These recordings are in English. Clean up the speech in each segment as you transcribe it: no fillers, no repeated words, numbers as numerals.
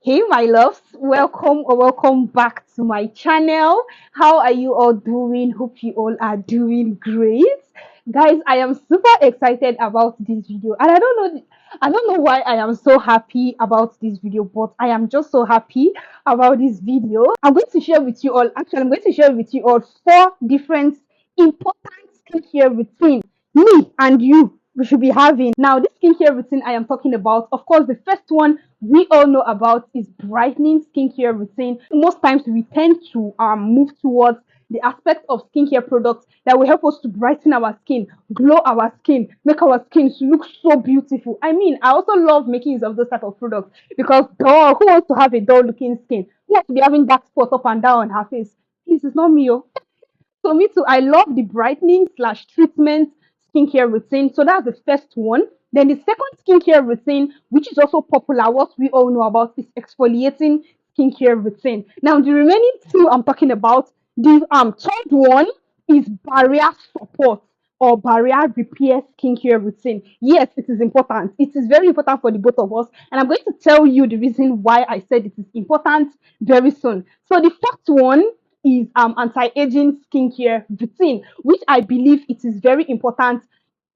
Hey my loves, welcome or welcome back to my channel. How are you all doing? Hope you all are doing great. Guys, I am super excited about this video, and I don't know why I am so happy about this video, but I am just so happy about this video. I'm going to share with you all, actually I'm going to share with you all 4 different important skincare routines me and you we should be having. Now, this skincare routine I am talking about, of course, the first one we all know about is brightening skincare routine. Most times we tend to move towards the aspect of skincare products that will help us to brighten our skin, glow our skin, make our skin look so beautiful. I mean, I also love making use of those type of products because duh, who wants to have a dull looking skin? Who wants to be having dark spots up and down on her face? Please, it's not me. Oh. So me too. I love the brightening slash treatment skincare routine. So that's the first one. Then the second skincare routine, which is also popular, what we all know about, is exfoliating skincare routine. Now the remaining two I'm talking about, the third one is barrier support or barrier repair skincare routine. Yes, it is important. It is very important for the both of us, and I'm going to tell you the reason why I said it is important very soon. So the first one is anti-aging skincare routine, which I believe it is very important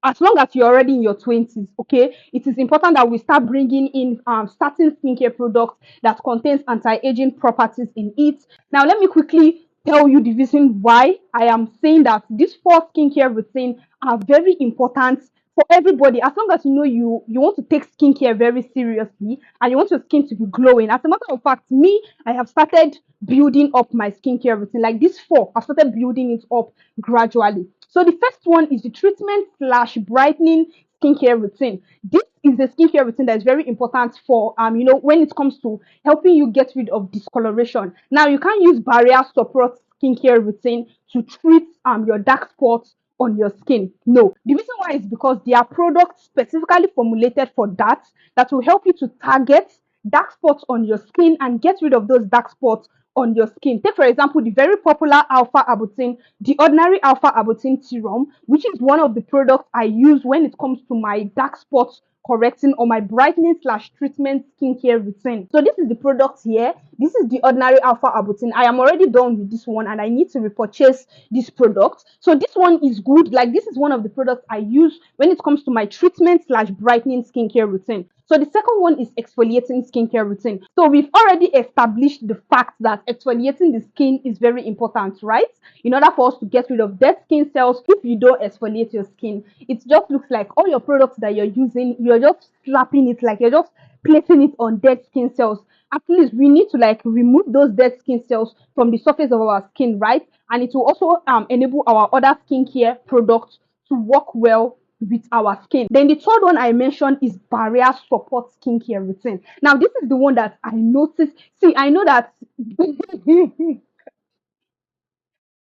as long as you're already in your 20s. Okay, it is important that we start bringing in certain skincare products that contains anti-aging properties in it. Now let me quickly tell you the reason why I am saying that these 4 skincare routines are very important for everybody, as long as you know you want to take skincare very seriously and you want your skin to be glowing. As a matter of fact, me, I have started building up my skincare routine. Like these 4, I've started building it up gradually. So the first one is the treatment slash brightening skincare routine. This is the skincare routine that is very important for when it comes to helping you get rid of discoloration. Now you can't use barrier support skincare routine to treat your dark spots on your skin. No, the reason why is because there are products specifically formulated for that will help you to target dark spots on your skin and get rid of those dark spots on your skin. Take for example the very popular alpha arbutin, the ordinary alpha arbutin serum, which is one of the products I use when it comes to my dark spots correcting or my brightening slash treatment skincare routine. So this is the product here. This is the ordinary alpha arbutin. I am already done with this one and I need to repurchase this product. So this one is good. Like this is one of the products I use when it comes to my treatment slash brightening skincare routine. So the second one is exfoliating skincare routine. So we've already established the fact that exfoliating the skin is very important, right? In order for us to get rid of dead skin cells, if you don't exfoliate your skin, it just looks like all your products that you're using, you're just slapping it, like you're just placing it on dead skin cells. At least we need to like remove those dead skin cells from the surface of our skin, right? And it will also enable our other skincare products to work well with our skin. Then the third one I mentioned is barrier support skincare routine. Now this is the one that I noticed. See, I know that I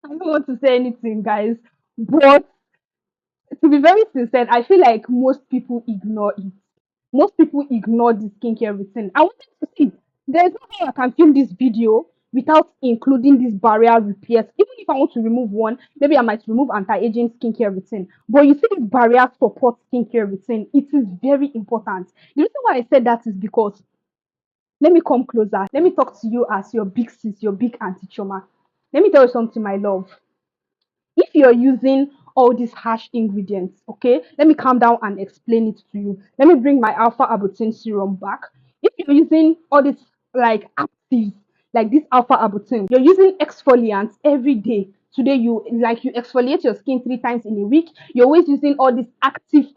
don't want to say anything, guys, but to be very sincere, I feel like most people ignore it. Most people ignore the skincare routine. I wanted to see, there's no way I can film this video without including this barrier repairs. Even if I want to remove one, maybe I might remove anti-aging skincare routine. But you see this barrier support skincare routine, it is very important. The reason why I said that is because, let me come closer. Let me talk to you as your big sis, your big auntie Choma. Let me tell you something, my love. If you're using all these harsh ingredients, okay, let me calm down and explain it to you. Let me bring my alpha arbutin serum back. If you're using all these like actives, like this alpha arbutin, you're using exfoliants every day. Today you exfoliate your skin 3 times in a week. You're always using all these actives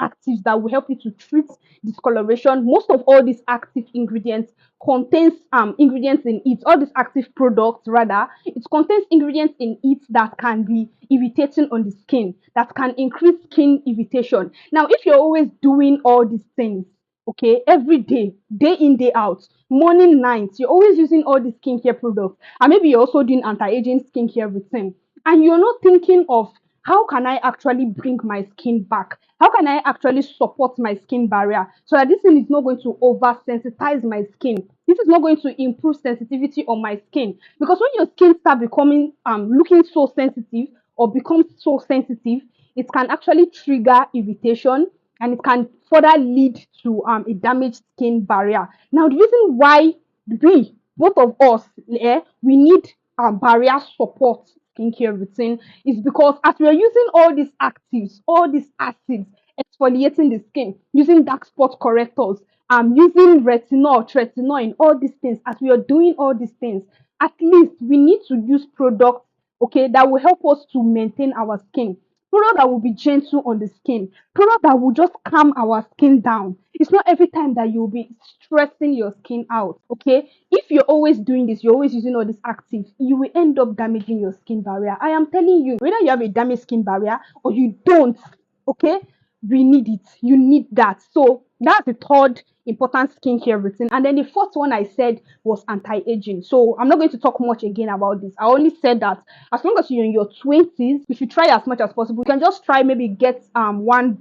that will help you to treat discoloration. Most of all these active ingredients contains ingredients in it, all these active products rather, it contains ingredients in it that can be irritating on the skin, that can increase skin irritation. Now if you're always doing all these things, okay, every day, day in day out, morning, night, you're always using all these skincare products, and maybe you're also doing anti-aging skincare routine, and you're not thinking of how can I actually bring my skin back? How can I actually support my skin barrier so that this thing is not going to over sensitize my skin? This is not going to improve sensitivity on my skin, because when your skin start becoming looking so sensitive or becomes so sensitive, it can actually trigger irritation and it can further lead to a damaged skin barrier. Now, the reason why both of us, we need barrier support skincare routine. Is because as we are using all these actives, all these acids exfoliating the skin, using dark spot correctors, using retinol, tretinoin, all these things, as we are doing all these things, at least we need to use products, okay, that will help us to maintain our skin. Product that will be gentle on the skin, product that will just calm our skin down. It's not every time that you'll be stressing your skin out, okay? If you're always doing this, you're always using all these actives, you will end up damaging your skin barrier. I am telling you, whether you have a damaged skin barrier or you don't, okay, we need it. You need that. So that's the third important skincare routine. And then the fourth one I said was anti-aging. So I'm not going to talk much again about this. I only said that as long as you're in your 20s, you should try as much as possible. You can just try, maybe get one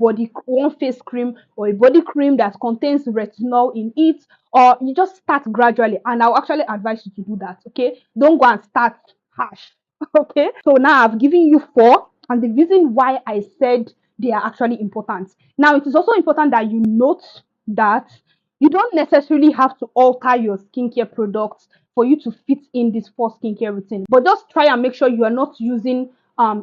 face cream or a body cream that contains retinol in it, or you just start gradually. And I'll actually advise you to do that. Okay, don't go and start harsh. Okay, so now I've given you four, and the reason why I said they are actually important. Now, it is also important that you note that you don't necessarily have to alter your skincare products for you to fit in this four skincare routine, but just try and make sure you are not using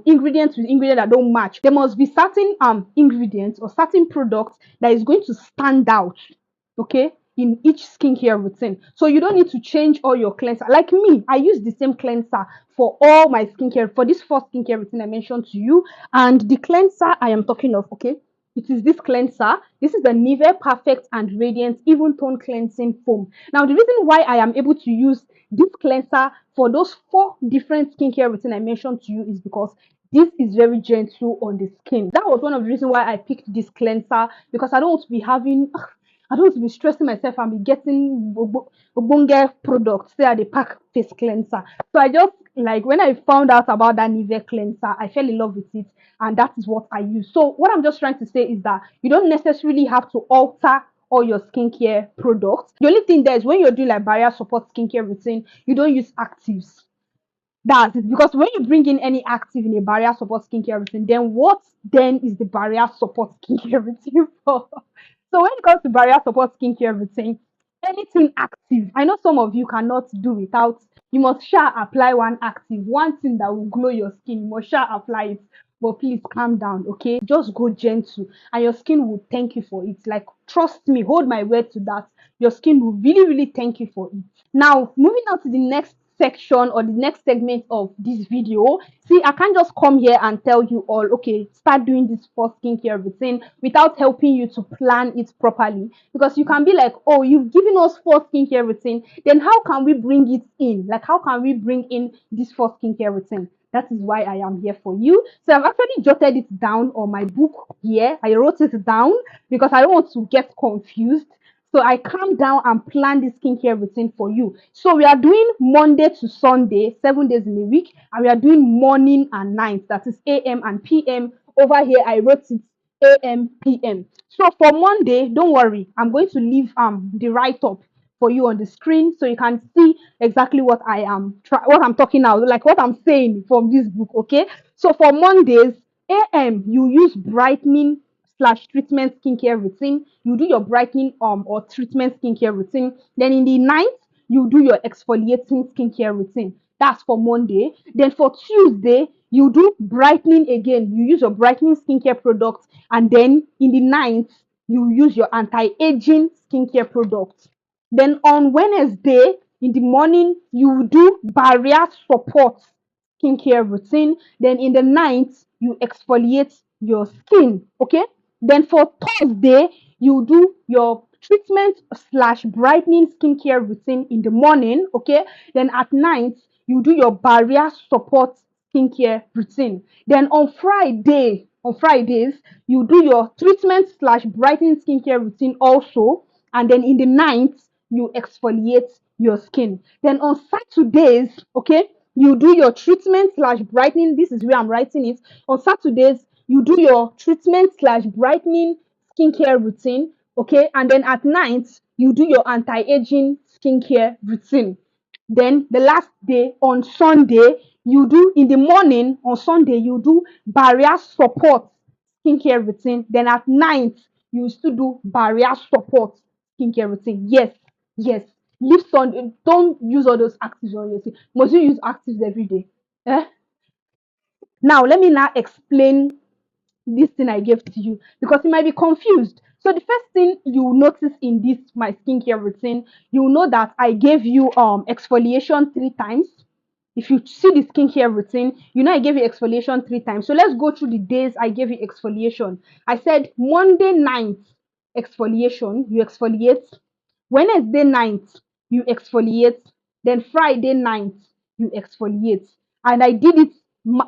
ingredients with ingredients that don't match. There must be certain ingredients or certain products that is going to stand out, okay, in each skincare routine. So you don't need to change all your cleanser. Like me, I use the same cleanser for all my skincare, for this first skincare routine I mentioned to you. And the cleanser I am talking of, okay, it is this cleanser. This is the Nivea Perfect and Radiant Even Tone Cleansing Foam. Now, the reason why I am able to use this cleanser for those four different skincare routines I mentioned to you is because this is very gentle on the skin. That was one of the reasons why I picked this cleanser, because I don't want to be having I don't want to be stressing myself and be getting obonge products say they pack face cleanser. So I just, like, when I found out about that Nivea cleanser, I fell in love with it, and that is what I use. So what I'm just trying to say is that you don't necessarily have to alter all your skincare products. The only thing there is, when you're doing like barrier support skincare routine, you don't use actives. That's it. Because when you bring in any active in a barrier support skincare routine, then what then is the barrier support skincare routine for? So when it comes to barrier support skincare routine, anything active, I know some of you cannot do without, you must sure apply one active, one thing that will glow your skin, you must sure apply it. But please calm down, okay? Just go gentle and your skin will thank you for it. Like, trust me, hold my word to that. Your skin will really, really thank you for it. Now, moving on to the next section or the next segment of this video. See, I can't just come here and tell you all, okay, start doing this first skincare routine without helping you to plan it properly, because you can be like, oh, you've given us four skincare routine, then how can we bring it in? Like, how can we bring in this first skincare routine? That is why I am here for you. So I've actually jotted it down on my book here. I wrote it down because I don't want to get confused. So I calm down and plan the skincare routine for you. So we are doing Monday to Sunday, 7 days in a week, and we are doing morning and night, that is AM and PM. Over here, I wrote it AM, PM. So for Monday, don't worry, I'm going to leave the write-up for you on the screen so you can see exactly what what I'm talking now, like what I'm saying from this book, okay? So for Mondays, AM, you use brightening slash treatment skincare routine. You do your brightening or treatment skincare routine. Then in the night, you do your exfoliating skincare routine. That's for Monday. Then for Tuesday, you do brightening again. You use your brightening skincare products. And then in the night, you use your anti-aging skincare products. Then on Wednesday, in the morning, you do barrier support skincare routine. Then in the night, you exfoliate your skin. Okay. Then for Thursday, you do your treatment slash brightening skincare routine in the morning. Okay. Then at night, you do your barrier support skincare routine. Then on Fridays, you do your treatment slash brightening skincare routine also. And then in the night, you exfoliate your skin. Then on Saturdays, okay, you do your treatment slash brightening. This is where I'm writing it. On Saturdays, you do your treatment slash brightening skincare routine, okay, and then at night you do your anti-aging skincare routine. Then the last day on Sunday, you do in the morning on Sunday, you do barrier support skincare routine. Then at night, you still do barrier support skincare routine. Yes, yes. Leave sun. Don't use all those actives on your skin. Must you use actives every day? Eh? Now let me now explain this thing I gave to you, because you might be confused. So the first thing you will notice in this my skincare routine, you will know that I gave you exfoliation 3 times. If you see the skincare routine, you know I gave you exfoliation 3 times. So let's go through the days I gave you exfoliation. I said Monday night exfoliation, you exfoliate. Wednesday night, you exfoliate. Then Friday night, you exfoliate. And I did it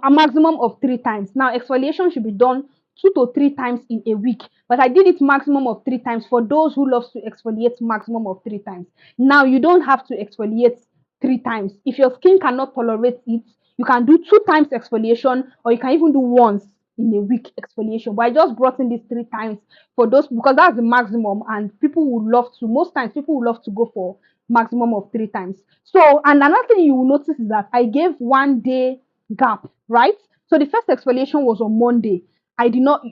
a maximum of 3 times. Now, exfoliation should be done 2 to 3 times in a week, but I did it maximum of 3 times for those who loves to exfoliate maximum of 3 times. Now, you don't have to exfoliate 3 times. If your skin cannot tolerate it, you can do 2 times exfoliation, or you can even do once in a week exfoliation. But I just brought in these 3 times for those, because that's the maximum, and people would love to, most times people would love to go for maximum of 3 times. So, and another thing you will notice is that I gave 1 day gap, right? So the first exfoliation was on Monday. I did not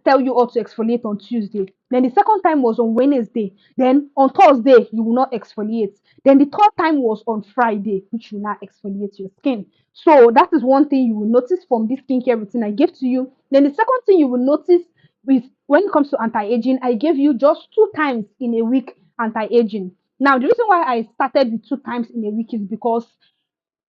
tell you all to exfoliate on Tuesday. Then the second time was on Wednesday. Then on Thursday you will not exfoliate. Then the third time was on Friday, which will not exfoliate your skin. So that is one thing you will notice from this skincare routine I gave to you. Then the second thing you will notice with, when it comes to anti-aging, I gave you just 2 times in a week anti-aging. Now the reason why I started with 2 times in a week is because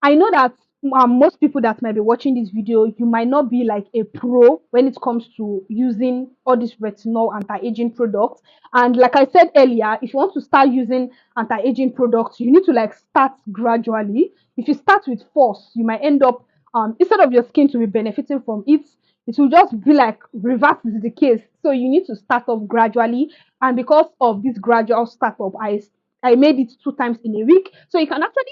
I know that most people that might be watching this video, you might not be like a pro when it comes to using all these retinol anti-aging products. And like I said earlier, if you want to start using anti-aging products, you need to like start gradually. If you start with force, you might end up, instead of your skin to be benefiting from it, it will just be like reverse is the case. So you need to start off gradually. And because of this gradual startup, I made it 2 times in a week. So you can actually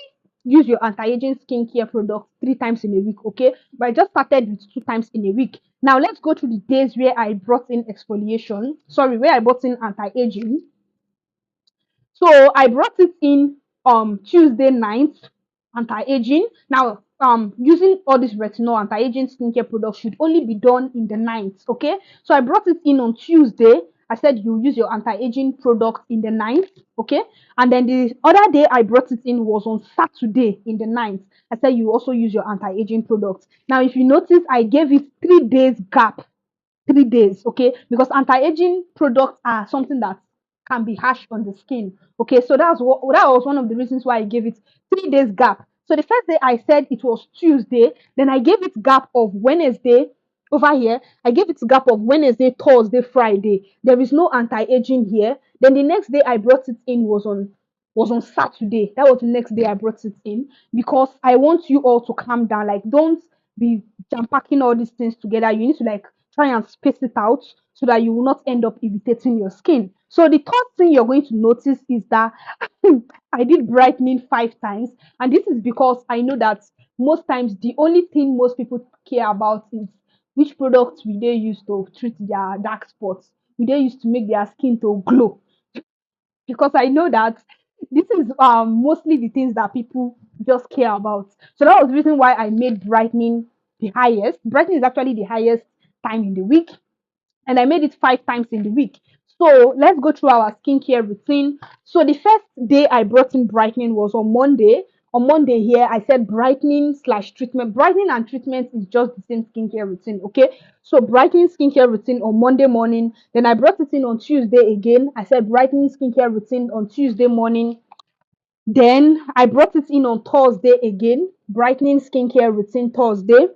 use your anti-aging skincare products 3 times in a week, okay? But I just started with 2 times in a week. Now let's go through the days where I brought in exfoliation. Sorry, where I brought in anti-aging. So I brought it in Tuesday night, anti-aging. Now using all these retinol anti-aging skincare products should only be done in the night, okay? So I brought it in on Tuesday. I said you use your anti-aging product in the night, okay? And then the other day I brought it in was on Saturday in the night. I said you also use your anti-aging product. Now if you notice, I gave it 3 days gap, 3 days, okay? Because anti-aging products are something that can be harsh on the skin, okay? So that was one of the reasons why I gave it 3 days gap. So the first day I said it was Tuesday, then I gave it gap of Wednesday. Over here I gave it gap of Wednesday, Thursday, Friday. There is no anti-aging here. Then the next day I brought it in was on Saturday. That was the next day I brought it in, because I want you all to calm down. Like, don't be jam packing all these things together. You need to like try and space it out so that you will not end up irritating your skin. So the third thing you're going to notice is that I did brightening 5 times, and this is because I know that most times the only thing most people care about is which products will they use to treat their dark spots, will they use to make their skin to glow, because I know that this is mostly the things that people just care about. So that was the reason why I made brightening the highest. Brightening is actually the highest time in the week, and I made it 5 times in the week. So let's go through our skincare routine. So the first day I brought in brightening was on Monday. On Monday here, I said brightening slash treatment. Brightening and treatment is just the same skincare routine, okay? So brightening skincare routine on Monday morning. Then I brought it in on Tuesday again. I said brightening skincare routine on Tuesday morning. Then I brought it in on Thursday again, brightening skincare routine Thursday.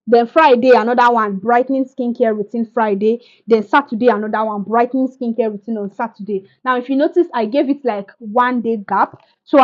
Then Friday, another one, brightening skincare routine Friday. Then Saturday, another one, brightening skincare routine on Saturday. Now, if you notice, I gave it like 1 day gap. So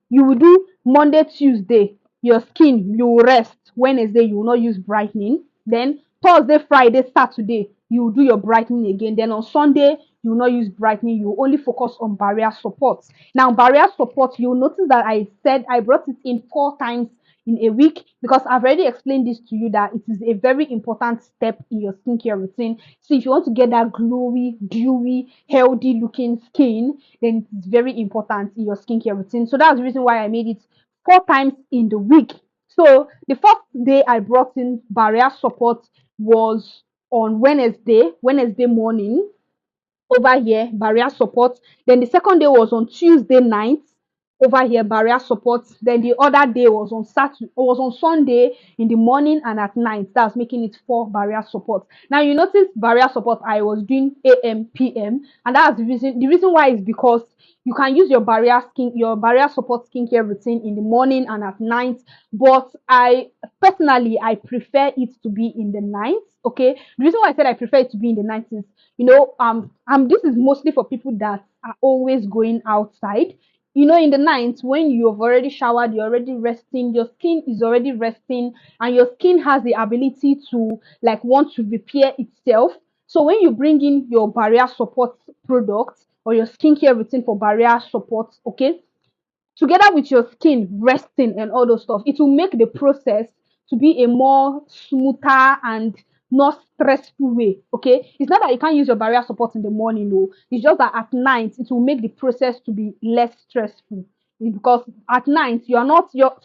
you will do Monday, Tuesday, your skin, you will rest. Wednesday, you will not use brightening. Then Thursday, Friday, Saturday, you will do your brightening again. Then on Sunday, you will not use brightening. You will only focus on barrier support. Now, barrier support, you'll notice that I said I brought it in 4 times in a week, because I've already explained this to you that it is a very important step in your skincare routine. So if you want to get that glowy, dewy, healthy looking skin, then it's very important in your skincare routine. So that's the reason why I made it 4 times in the week. So the first day I brought in barrier support was on Wednesday morning. Over here, barrier support. Then the second day was on Tuesday night. over here, barrier support. Then the other day was on Saturday, was on Sunday in the morning and at night. That's making it 4 barrier support. Now you notice barrier support I was doing AM PM, and that's the reason. The reason why is because you can use your barrier support skincare routine in the morning and at night, but I personally I prefer it to be in the night. Okay, the reason why I said I prefer it to be in the night is, this is mostly for people that are always going outside. In the night when you've already showered, you're already resting, your skin is already resting, and your skin has the ability to like want to repair itself. So when you bring in your barrier support product or your skincare routine for barrier support, okay, together with your skin resting and all those stuff, it will make the process to be a more smoother and not stressful way. Okay, it's not that you can't use your barrier support in the morning, no, it's just that at night it will make the process to be less stressful, because at night your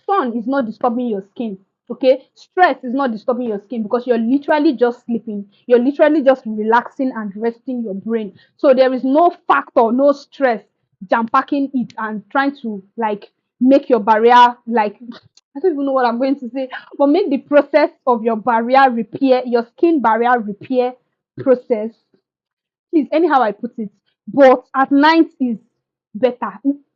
sun is not disturbing your skin. Okay, stress is not disturbing your skin because you're literally just sleeping, you're literally just relaxing and resting your brain, so there is no factor, no stress jam packing it and trying to like make your barrier like I don't even know what I'm going to say, but make the process of your barrier repair, your skin barrier repair process, please, anyhow I put it. But at night is better.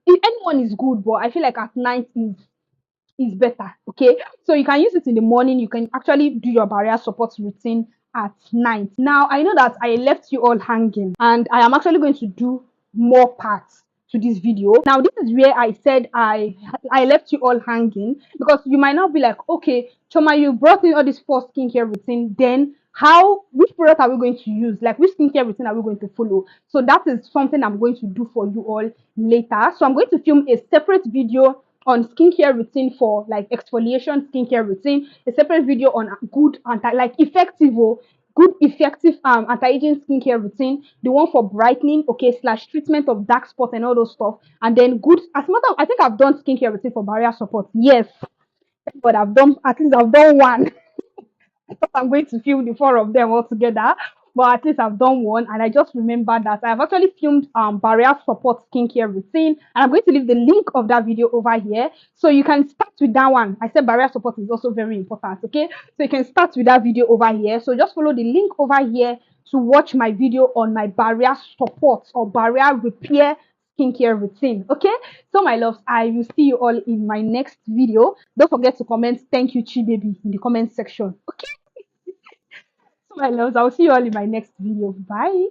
Anyone is good, but I feel like at night is better. Okay, so you can use it in the morning, you can actually do your barrier support routine at night. Now I know that I left you all hanging, and I am actually going to do more parts to this video. Now this is where I said I left you all hanging, because you might not be like, okay Choma, you brought in all this 4 skincare routine, then which product are we going to use, like which skincare routine are we going to follow? So that is something I'm going to do for you all later. So I'm going to film a separate video on skincare routine for like exfoliation skincare routine, a separate video on good effective anti-aging skincare routine, the one for brightening, okay, slash treatment of dark spot and all those stuff, and then good, as a matter of, I think I've done skincare routine for barrier support, yes, but I've done one. I'm going to film the 4 of them all together, but at least I've done one, and I just remember that I've actually filmed barrier support skincare routine, and I'm going to leave the link of that video over here, so you can start with that one. I said barrier support is also very important, okay, so you can start with that video over here. So just follow the link over here to watch my video on my barrier support or barrier repair skincare routine. Okay, so my loves, I will see you all in my next video. Don't forget to comment thank you Chi baby in the comment section. Okay, so my loves, I'll see you all in my next video. Bye.